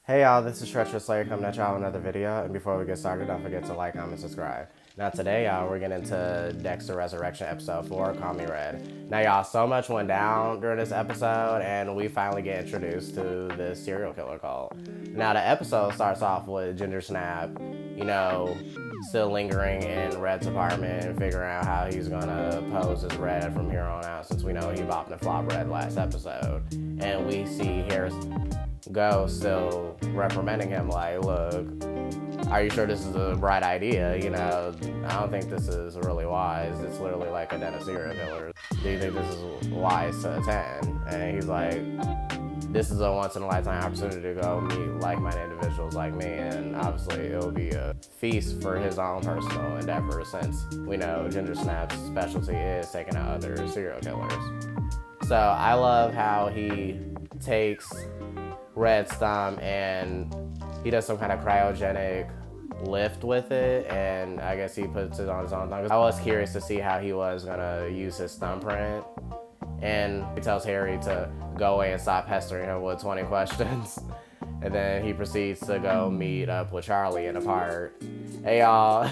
Hey y'all, this is Treacherous Slayer coming at y'all with another video, and before we get started, don't forget to like, comment, subscribe. Now today, y'all, we're getting into Dexter Resurrection episode 4, Call Me Red. Now y'all, so much went down during this episode, and we finally get introduced to this serial killer cult. Now the episode starts off with Ginger Snap, still lingering in Red's apartment and figuring out how he's gonna pose as Red from here on out, since we know he bopped and flopped Red last episode. And we see Harris Go still reprimanding him like, look, are you sure this is a bright idea? I don't think this is really wise. It's literally like a den of serial killers. Do you think this is wise to attend? And he's like, this is a once in a lifetime opportunity to go meet like-minded individuals like me, and obviously it'll be a feast for his own personal endeavors, since we know Ginger Snap's specialty is taking out other serial killers. So I love how he takes Red's thumb and he does some kind of cryogenic lift with it, and I guess he puts it on his own thumb. I was curious to see how he was gonna use his thumbprint, and he tells Harry to go away and stop pestering him with 20 questions. And then he proceeds to go meet up with Charlie in a park. Hey y'all,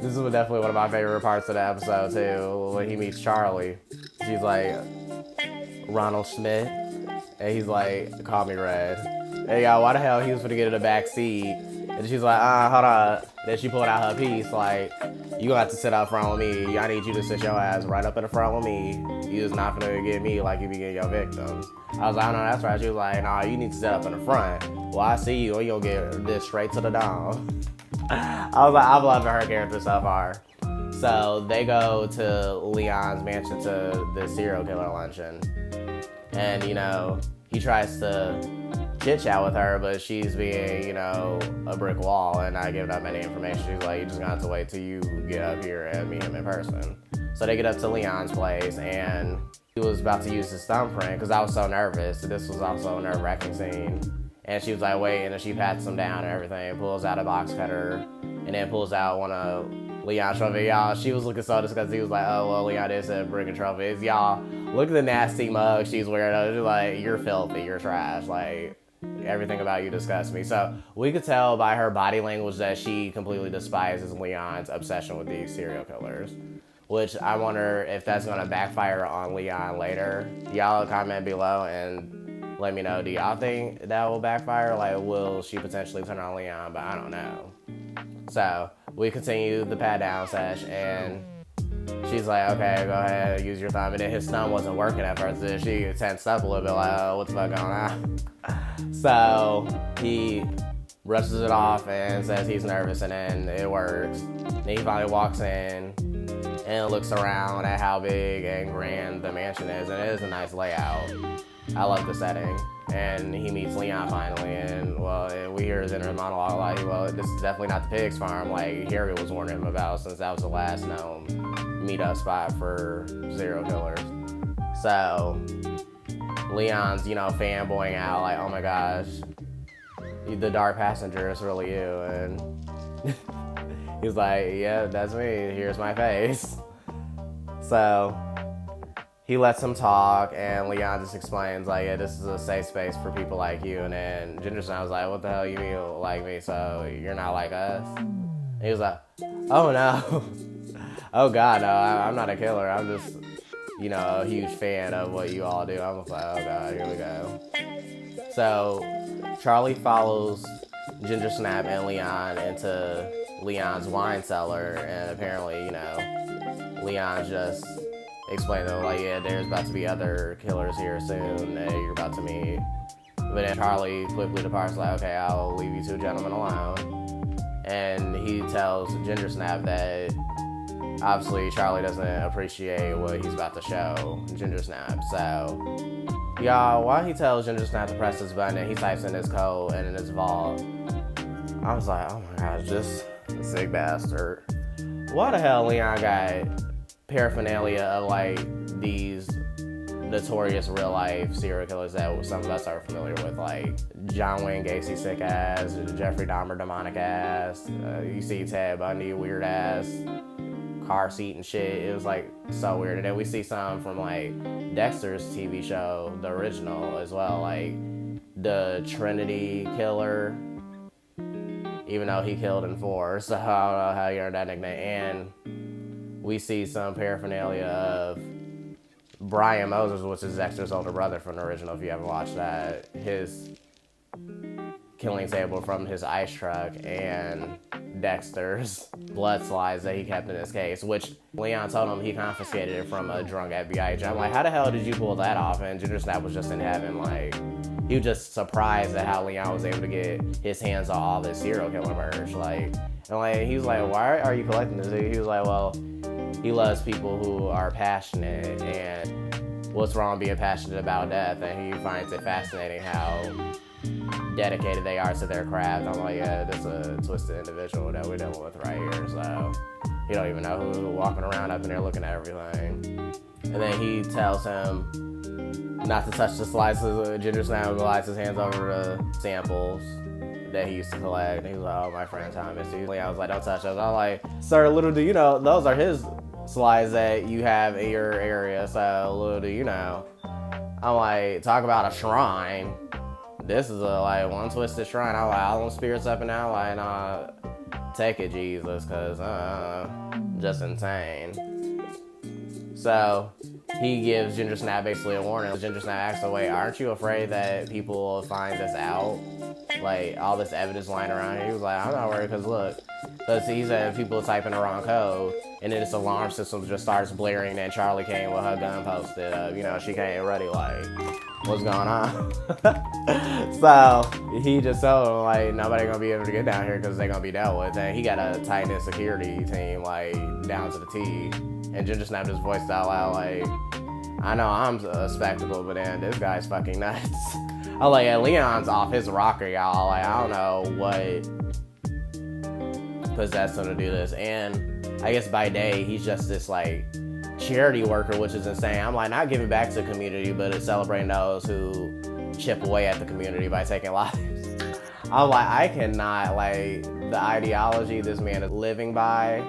this is definitely one of my favorite parts of the episode too, when he meets Charlie. She's like, Ronald Schmidt. And he's like, call me Red. Hey y'all, why the hell he was gonna get in the back seat? And she's like, hold on. Then she pulled out her piece, like, you gonna have to sit up front with me. I need you to sit your ass right up in the front with me. You just not gonna get me like you be getting your victims. I was like, oh no, that's right. She was like, nah, you need to sit up in the front. Well, I see you, or you'll get this straight to the dome. I was like, I'm loving her character so far. So they go to Leon's mansion to the serial killer luncheon. And, he tries to chit-chat with her, but she's being, a brick wall and not giving up any information. She's like, you just gonna have to wait till you get up here and meet him in person. So they get up to Leon's place, and he was about to use his thumbprint because I was so nervous. This was also a nerve-wracking scene. And she was like, wait, and then she pats him down and everything, pulls out a box cutter, and then pulls out one of Leon's trophies. Y'all, she was looking so disgusted. He was like, oh, well, Leon did say bring a trophies. Y'all, look at the nasty mug she's wearing. She's like, you're filthy, you're trash. Like, everything about you disgusts me. So we could tell by her body language that she completely despises Leon's obsession with these serial killers, which I wonder if that's going to backfire on Leon later. Y'all comment below and let me know, do y'all think that will backfire? Like, will she potentially turn on Leon? But I don't know. So we continue the pat down sesh, and she's like, okay, go ahead, use your thumb. And then his thumb wasn't working at first. Then she tensed up a little bit, like, oh, what the fuck going on? So he brushes it off and says he's nervous, and then it works. Then he finally walks in and looks around at how big and grand the mansion is, and it is a nice layout. I love the setting. And he meets Leon finally, and we hear his inner monologue like, well, this is definitely not the pig's farm like Harry was warning him about, since that was the last known meetup spot for serial killers. So Leon's, fanboying out like, oh my gosh, the dark passenger is really you. And he's like, yeah, that's me, here's my face. So he lets him talk, and Leon just explains, like, yeah, this is a safe space for people like you. And then Ginger Snap was like, what the hell you mean like me, so you're not like us? And he was like, oh no. Oh god, no, I'm not a killer. I'm just, a huge fan of what you all do. I'm just like, oh god, here we go. So Charlie follows Ginger Snap and Leon into Leon's wine cellar, and apparently, Leon just explained to him, like, yeah, there's about to be other killers here soon that you're about to meet. But then Charlie quickly departs, like, okay, I'll leave you two gentlemen alone. And he tells Ginger Snap that obviously Charlie doesn't appreciate what he's about to show Ginger Snap. So, y'all, while he tells Ginger Snap to press this button and he types in his code and in his vault, I was like, oh my gosh, this sick bastard. Why the hell Leon got paraphernalia of like these notorious real life serial killers that some of us are familiar with, like John Wayne Gacy sick ass, Jeffrey Dahmer demonic ass, you see Ted Bundy weird ass car seat and shit. It was like so weird. And then we see some from like Dexter's TV show, the original as well, like the Trinity killer, even though he killed in 4, so I don't know how he earned that nickname. And we see some paraphernalia of Brian Moses, which is Dexter's older brother from the original, if you haven't watched that, his killing table from his ice truck, and Dexter's blood slides that he kept in his case, which Leon told him he confiscated it from a drunk FBI agent. I'm like, how the hell did you pull that off? And Ginger Snap was just in heaven. Like, he was just surprised at how Leon was able to get his hands on all this serial killer merch. Like, and like, he was like, why are you collecting this? He was like, well, he loves people who are passionate, and what's wrong being passionate about death? And he finds it fascinating how dedicated they are to their craft. I'm like, yeah, this is a twisted individual that we're dealing with right here. So you don't even know who's walking around up in there looking at everything. And then he tells him not to touch the slices. Ginger Snap glides his hands over the samples that he used to collect. And he was like, oh, my friend Thomas. I was like, don't touch those. I'm like, sir, little do you know, those are his slides that you have in your area. So little do you know. I'm like, talk about a shrine. This is a one twisted shrine. I'm like, all them spirits up and down, like, nah, take it, Jesus, cause just insane. So he gives Ginger Snap basically a warning. Ginger Snap asks, wait, aren't you afraid that people will find this out? Like, all this evidence lying around here. He was like, I'm not worried, cause look, because he said people typing the wrong code, and then this alarm system just starts blaring, and Charlie came with her gun posted up. She came ready, like, what's going on? So he just told him, like, nobody gonna be able to get down here because they're gonna be dealt with. And he got a tight-knit security team, like, down to the T. And Ginger Snap just voiced out loud, like, I know I'm a spectacle, but then this guy's fucking nuts. I'm like, yeah, Leon's off his rocker, y'all. Like, I don't know what possessed him to do this. And I guess by day, he's just this, like, charity worker, which is insane. I'm like, not giving back to the community, but it's celebrating those who chip away at the community by taking lives. I'm like, I cannot, like, the ideology this man is living by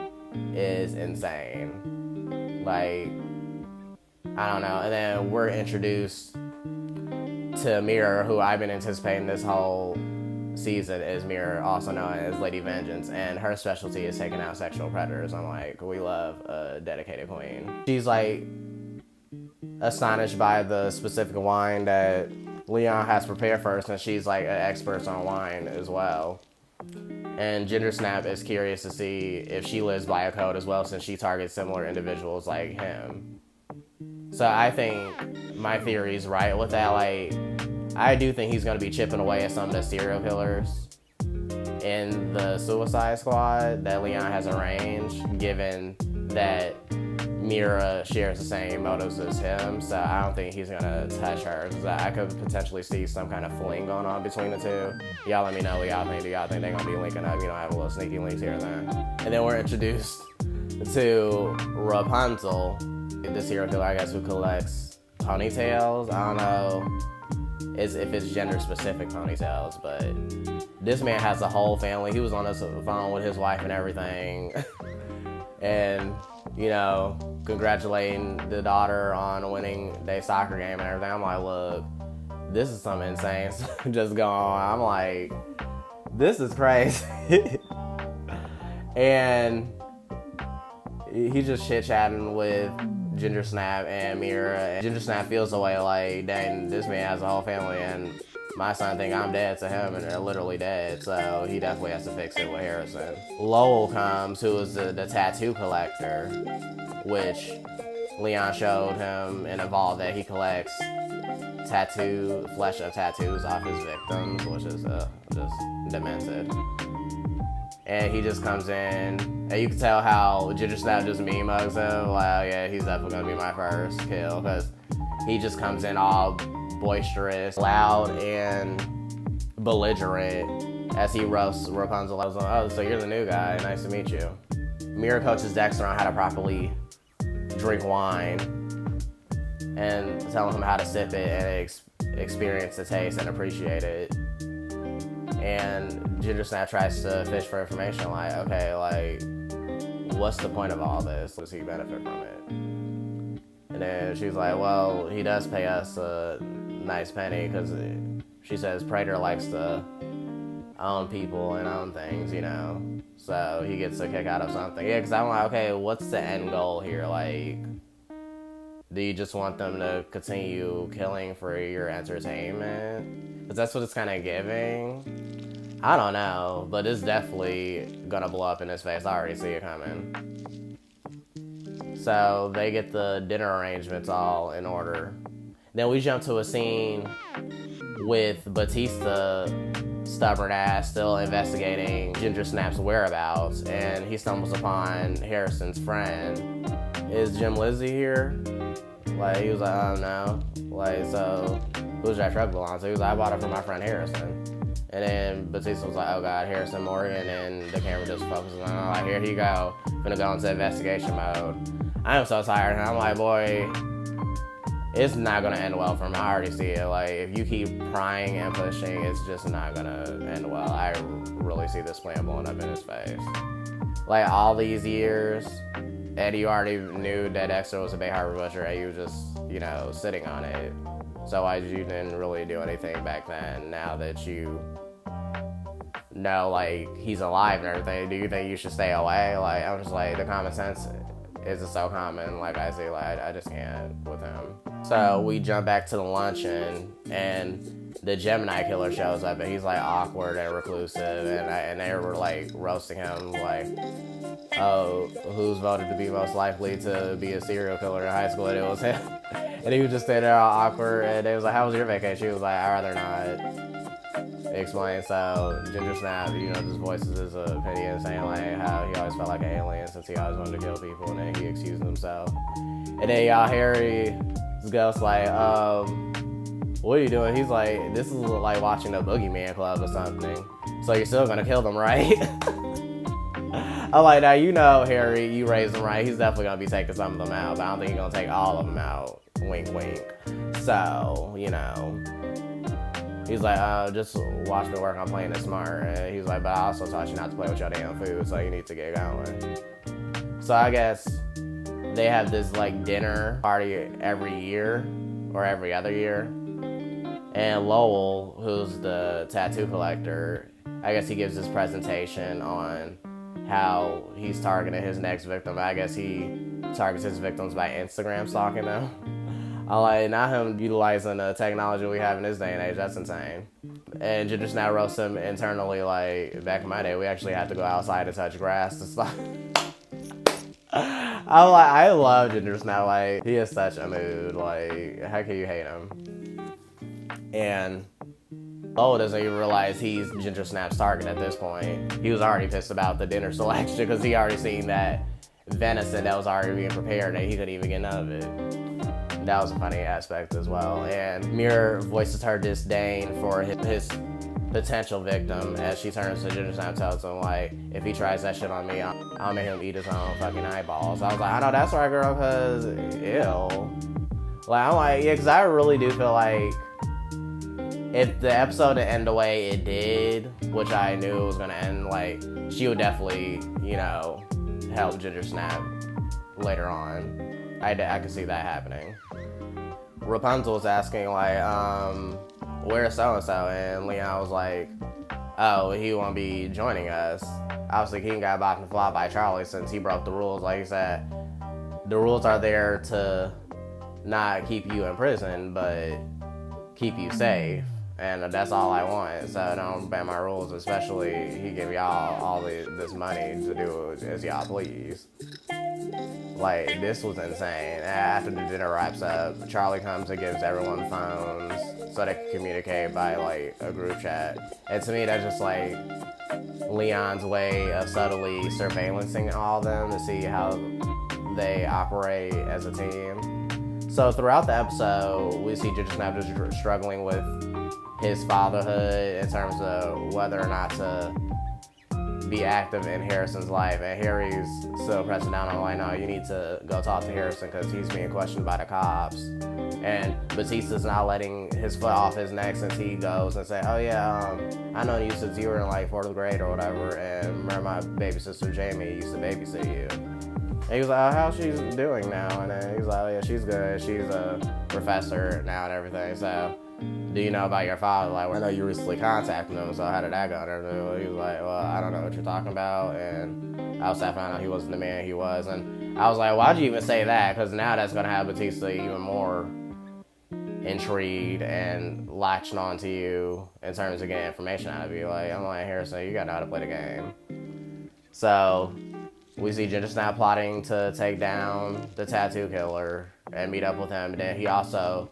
is insane. Like, I don't know. And then we're introduced to Mira, who I've been anticipating this whole season is Mira, also known as Lady Vengeance, and her specialty is taking out sexual predators. I'm like, we love a dedicated queen. She's like astonished by the specific wine that Leon has prepared for her, since she's like an expert on wine as well. And Ginger Snap is curious to see if she lives by a code as well, since she targets similar individuals like him. So I think my theory is right with that. Like, I do think he's going to be chipping away at some of the serial killers in the Suicide Squad that Leon has arranged, given that Mira shares the same motives as him. So I don't think he's going to touch her, because I could potentially see some kind of fling going on between the two. Y'all let me know what y'all think. Do y'all think they're going to be linking up? Have a little sneaky links here and there. And then we're introduced to Rapunzel, the serial killer, I guess, who collects ponytails. I don't know if it's gender specific ponytails, but this man has a whole family. He was on the phone with his wife and everything. And, congratulating the daughter on winning their soccer game and everything. I'm like, look, this is something insane just going on. I'm like, this is crazy. And he's just chit-chatting with Ginger Snap and Mira, and Ginger Snap feels the way like, dang, this man has a whole family, and my son think I'm dead to him, and they're literally dead, so he definitely has to fix it with Harrison. Lowell comes, who is the tattoo collector, which Leon showed him and involved that he collects flesh of tattoos off his victims, which is just demented. And he just comes in, and you can tell how Ginger Snap just meme mugs him. Like, yeah, he's definitely gonna be my first kill, because he just comes in all boisterous, loud, and belligerent as he roasts Rapunzel. I was like, oh, so you're the new guy, nice to meet you. Mira coaches Dexter on how to properly drink wine, and telling him how to sip it and experience the taste and appreciate it. And Ginger Snap tries to fish for information, like, okay, like, what's the point of all this? Does he benefit from it? And then she's like, well, he does pay us a nice penny, because she says Prater likes to own people and own things, you know. So he gets a kick out of something. Yeah, because I'm like, okay, what's the end goal here? Like, do you just want them to continue killing for your entertainment? Because that's what it's kind of giving. I don't know, but it's definitely gonna blow up in his face. I already see it coming. So they get the dinner arrangements all in order. Then we jump to a scene with Batista, stubborn ass, still investigating Ginger Snap's whereabouts, and he stumbles upon Harrison's friend. Is Jim Lizzy here? Like, he was like, oh no. Like, so who's that truck belong to? He was like, I bought it from my friend Harrison. And then Batista was like, oh god, Harrison Morgan, and the camera just focuses on, oh, like, here he go. Gonna go into investigation mode. I am so tired, and I'm like, boy, it's not gonna end well for him. I already see it. Like, if you keep prying and pushing, it's just not gonna end well. I really see this plan blowing up in his face. Like, all these years, and you already knew that Dexter was a Bay Harbor butcher, and you were just, you know, sitting on it. So why you didn't really do anything back then? Now that you know, like, he's alive and everything, do you think you should stay away? Like, I'm just like, the common sense is so common. Like, I say, like, I just can't with him. So we jump back to the luncheon, and the Gemini killer shows up, and he's like awkward and reclusive, and they were like roasting him, like, oh, who's voted to be most likely to be a serial killer in high school? And it was him. And he was just standing there all awkward, and they was like, how was your vacation? He was like, I'd rather not explain. So Ginger Snap, you know, just voices his opinion, saying like how he always felt like an alien since he always wanted to kill people, and then he excused himself. And then y'all Harry's ghost like, what are you doing? He's like, this is like watching a Boogeyman Club or something. So you're still gonna kill them, right? I'm like, now you know, Harry, you raised him right. He's definitely gonna be taking some of them out, but I don't think he's gonna take all of them out. Wink, wink. So, you know, he's like, just watch me work on playing it smart. And he's like, but I also taught you not to play with your damn food, so you need to get going. So I guess they have this like dinner party every year or every other year. And Lowell, who's the tattoo collector, I guess he gives this presentation on how he's targeting his next victim. I guess he targets his victims by Instagram stalking them. I'm like, not him utilizing the technology we have in this day and age. That's insane. And Ginger Snap roasts him internally. Like, back in my day, we actually had to go outside to touch grass to stop. I'm like, I love Ginger Snap. Like, he is such a mood. Like, how can you hate him? And doesn't even realize he's Ginger Snap's target at this point. He was already pissed about the dinner selection because he already seen that venison that was already being prepared and he couldn't even get none of it. That was a funny aspect as well. And Mirror voices her disdain for his potential victim as she turns to Ginger Snap and tells him, like, if he tries that shit on me, I'll make him eat his own fucking eyeballs. I was like, I know that's right, girl, because ew. Like, I'm like, yeah, because I really do feel like if the episode didn't end the way it did, which I knew it was going to end, like, she would definitely, you know, help Ginger Snap later on. I could see that happening. Rapunzel was asking, like, where's so-and-so? And Leon was like, oh, he won't be joining us. Obviously, King got bought and fly by Charlie since he broke the rules. Like he said, the rules are there to not keep you in prison, but keep you safe. And that's all I want. So don't bend my rules, especially he give y'all all this money to do as y'all please. Like, this was insane. After the dinner wraps up, Charlie comes and gives everyone phones so they can communicate by, like, a group chat. And to me, that's just, like, Leon's way of subtly surveillancing all of them to see how they operate as a team. So throughout the episode, we see Ginger Snap just struggling with his fatherhood in terms of whether or not to be active in Harrison's life, and Harry's still pressing down on, like, no, you need to go talk to Harrison because he's being questioned by the cops. And Batista's not letting his foot off his neck since he goes and say, oh yeah, I know you since you were in like 4th grade or whatever, and remember my baby sister Jamie used to babysit you. And he was like, oh, how's she doing now? And then he was like, oh yeah, she's good, she's a professor now and everything. So do you know about your father? Like, I know you recently contacted him, so how did that go? And he was like, well, I don't know what you're talking about. And I was found out he wasn't the man he was. And I was like, why'd you even say that? Because now that's going to have Batista even more intrigued and latching on to you in terms of getting information out of you. Like, I'm like, Harrison, you got to know how to play the game. So we see Ginger Snap plotting to take down the tattoo killer and meet up with him. And then he also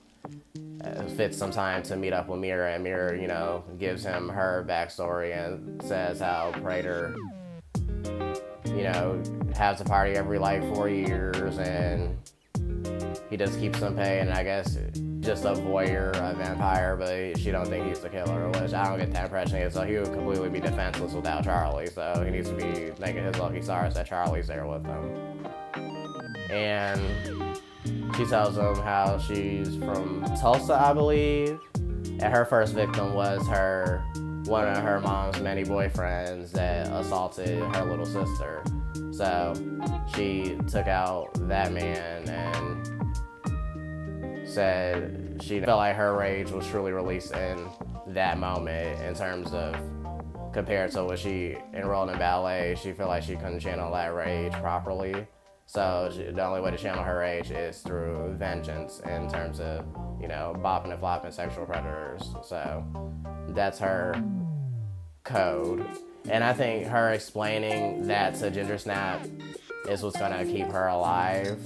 fits some time to meet up with Mira, and Mira, you know, gives him her backstory and says how Prater, you know, has a party every like 4 years, and he just keeps them paying, and I guess just a voyeur, a vampire, but she don't think he's the killer, which I don't get that impression. So he would completely be defenseless without Charlie, so he needs to be thanking his lucky stars that Charlie's there with him. And she tells him how she's from Tulsa, I believe, and her first victim was one of her mom's many boyfriends that assaulted her little sister. So she took out that man and said she felt like her rage was truly released in that moment, in terms of compared to when she enrolled in ballet, she felt like she couldn't channel that rage properly. So the only way to channel her rage is through vengeance, in terms of, you know, bopping and flopping sexual predators. So that's her code. And I think her explaining that to Ginger Snap is what's gonna keep her alive,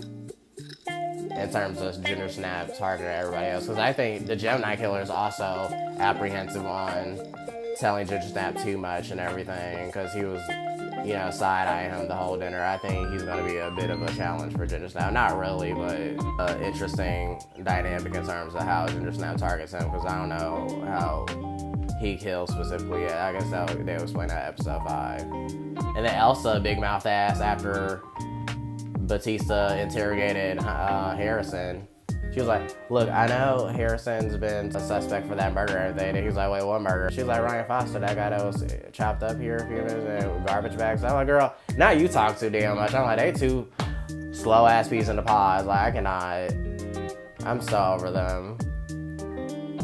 in terms of Ginger Snap targeting everybody else. Because I think the Gemini Killer is also apprehensive on telling Ginger Snap too much and everything, because he was, you know, side-eyeing him the whole dinner. I think he's going to be a bit of a challenge for Ginger Snap. Not really, but an interesting dynamic in terms of how Ginger Snap targets him, because I don't know how he kills specifically yet. I guess they'll explain that episode 5. And then Elsa, big mouth ass, after Batista interrogated Harrison, she was like, look, I know Harrison's been a suspect for that murder and everything. And he was like, wait, what murder? She was like, Ryan Foster, that guy that was chopped up here a few minutes and garbage bags. I'm like, girl, now you talk too damn much. I'm like, they two slow ass peas in the pod. Like, I cannot. I'm so over them.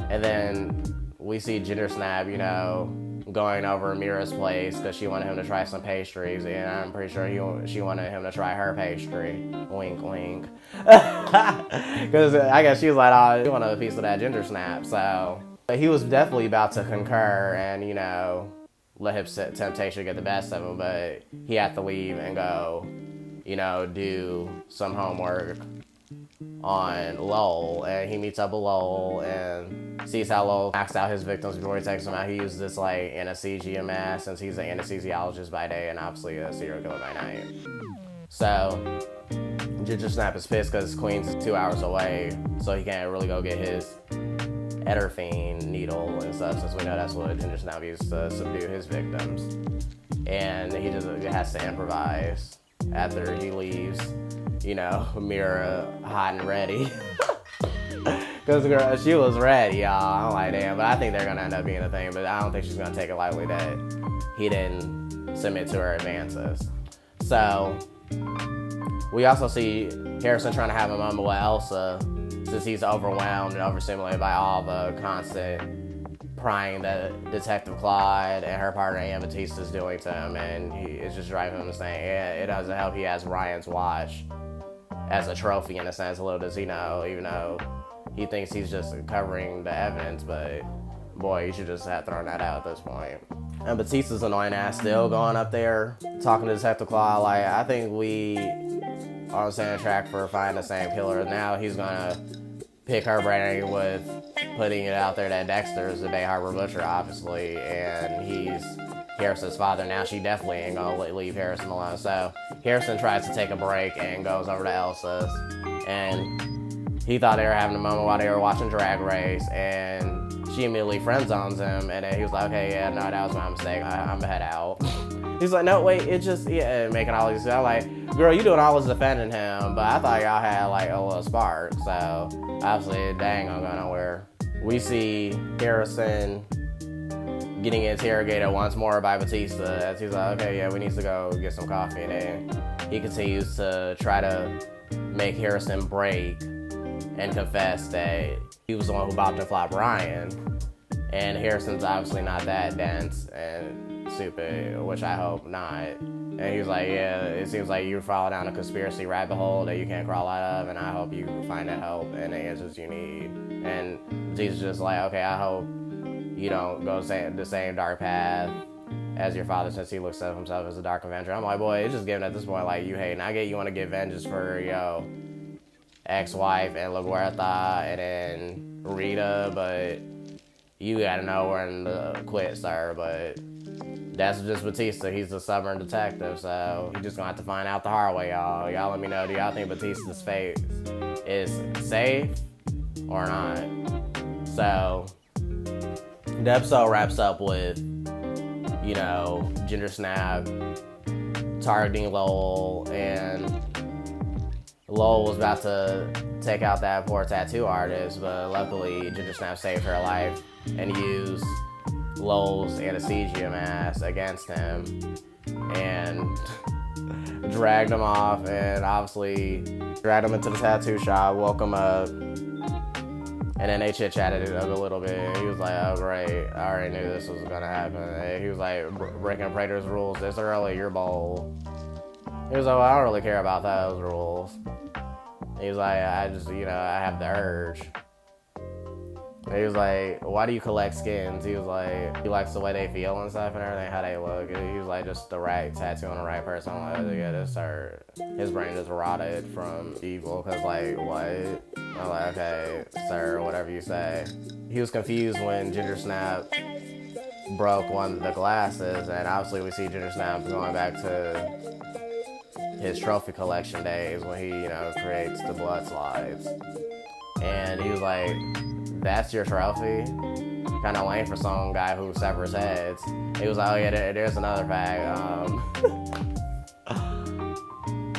And then we see Ginger Snap, you know, going over Mira's place because she wanted him to try some pastries, and I'm pretty sure she wanted him to try her pastry. Wink, wink. Because I guess she was like, oh, you want a piece of that Ginger Snap. So he was definitely about to concur and, you know, let his temptation get the best of him, but he had to leave and go, you know, do some homework on Lowell. And he meets up with Lowell and sees how Lowell knocks out his victims before he takes them out. He uses this like anesthesia mask, since he's an anesthesiologist by day and obviously a serial killer by night. So Ginger Snap is pissed because Queens is 2 hours away, so he can't really go get his Ederphine needle and stuff, since we know that's what Ginger Snap used to subdue his victims. And he just has to improvise after he leaves, you know, Mira hot and ready. Because girl, she was ready, y'all. I'm like, damn, but I think they're going to end up being a thing, but I don't think she's going to take it lightly that he didn't submit to her advances. So we also see Harrison trying to have a moment with Elsa, since he's overwhelmed and overstimulated by all the constant prying that Detective Claude and her partner Ann Batista is doing to him, and it's just driving him insane. It doesn't help he has Ryan's watch as a trophy, in a sense. Little does he know, even though he thinks he's just covering the evidence, but boy, you should just have thrown that out at this point. And Batista's annoying ass still going up there talking to Detective Claude. Like, I think we are on the same track for finding the same killer. Now he's gonna pick her brain with putting it out there that Dexter is the Bay Harbor Butcher, obviously, and he's Harrison's father. Now she definitely ain't gonna leave Harrison alone. So Harrison tries to take a break and goes over to Elsa's, and he thought they were having a moment while they were watching Drag Race, and she immediately friend zones him, and then he was like, okay, yeah, no, that was my mistake. I'm gonna head out. He's like, no, wait, it just, yeah, making all these, I'm like, girl, you doing all this defending him, but I thought y'all had like a little spark, so obviously they ain't gonna go nowhere. We see Harrison getting interrogated once more by Batista, as he's like, okay, yeah, we need to go get some coffee, and then he continues to try to make Harrison break and confessed that he was the one who bopped and flopped Ryan. And Harrison's obviously not that dense and stupid, which I hope not. And he was like, yeah, it seems like you're falling down a conspiracy rabbit hole that you can't crawl out of, and I hope you find the help and the answers you need. And Jesus just like, okay, I hope you don't go the same dark path as your father, since he looks at himself as a dark avenger. I'm like, boy, it's just given at this point, like, you hating. I get you want to get vengeance for, ex-wife and LaGuerta and then Rita, but you gotta know when to quit, sir. But that's just Batista. He's a stubborn detective, so he's just gonna have to find out the hard way, y'all. Y'all let me know, do y'all think Batista's fate is safe or not? So the episode wraps up with, Ginger Snap targeting Lowell, and Lowell was about to take out that poor tattoo artist, but luckily Ginger Snap saved her life and used Lowell's anesthesia mask against him and dragged him off, and obviously dragged him into the tattoo shop, woke him up, and then they chit-chatted it up a little bit. He was like, oh, great, I already knew this was gonna happen. And he was like, breaking Prater's rules this early, you're bold. He was like, well, I don't really care about those rules. He was like, I just, I have the urge. And he was like, why do you collect skins? He was like, he likes the way they feel and stuff and everything, how they look. He was like, just the right tattoo on the right person. I'm like, oh, yeah, this hurt. His brain just rotted from evil, because, like, what? I'm like, okay, sir, whatever you say. He was confused when Ginger Snap broke one of the glasses, and obviously we see Ginger Snap going back to his trophy collection days when he, creates the blood slides. And he was like, that's your trophy? Kind of lame for some guy who severs heads. He was like, oh yeah, there's another fact.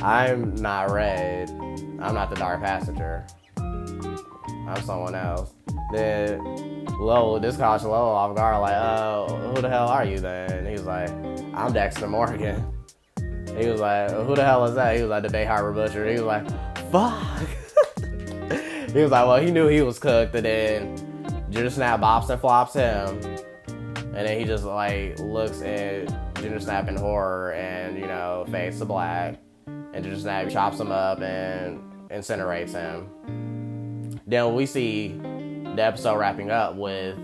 I'm not Red. I'm not the Dark Passenger. I'm someone else. Then this caught Lowell off guard, like, oh, who the hell are you then? He was like, I'm Dexter Morgan. He was like, who the hell is that? He was like, the Bay Harbor Butcher. He was like, fuck. He was like, well, he knew he was cooked, and then Ginger Snap bops and flops him. And then he just, like, looks at Ginger Snap in horror and, fades to black. And Ginger Snap chops him up and incinerates him. Then we see the episode wrapping up with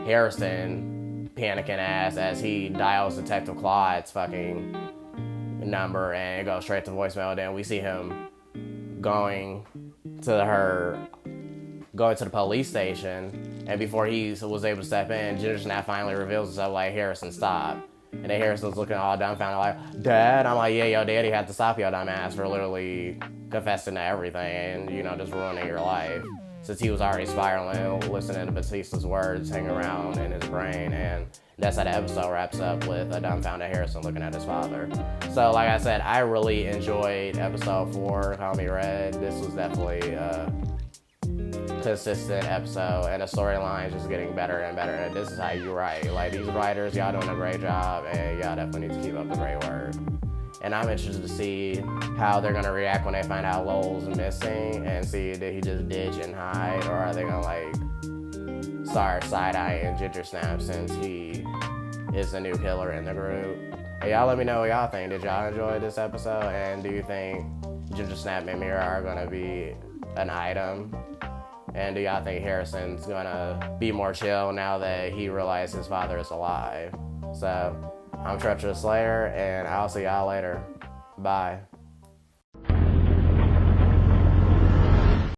Harrison panicking ass as he dials Detective Claude's fucking number, and it goes straight to voicemail. Then we see him going to the police station, and before he was able to step in, Ginger Snap finally reveals himself, like, Harrison, stop. And then Harrison's looking all dumbfounded, like, Dad? I'm like, yeah, your daddy had to stop your dumb ass for literally confessing to everything and, just ruining your life. Since he was already spiraling, listening to Batista's words hanging around in his brain. And that's how the episode wraps up, with a dumbfounded Harrison looking at his father. So, like I said, I really enjoyed episode 4, Call Me Red. This was definitely a consistent episode, and the storyline is just getting better and better. And this is how you write. Like, these writers, y'all doing a great job, and y'all definitely need to keep up the great work. And I'm interested to see how they're gonna react when they find out Lowell's missing, and see, did he just ditch and hide, or are they gonna, like, start side-eyeing Ginger Snap since he is the new killer in the group? Hey, y'all let me know what y'all think. Did y'all enjoy this episode? And do you think Ginger Snap and Mira are gonna be an item? And do y'all think Harrison's gonna be more chill now that he realized his father is alive? So, I'm Treacherous Slayer, and I'll see y'all later. Bye.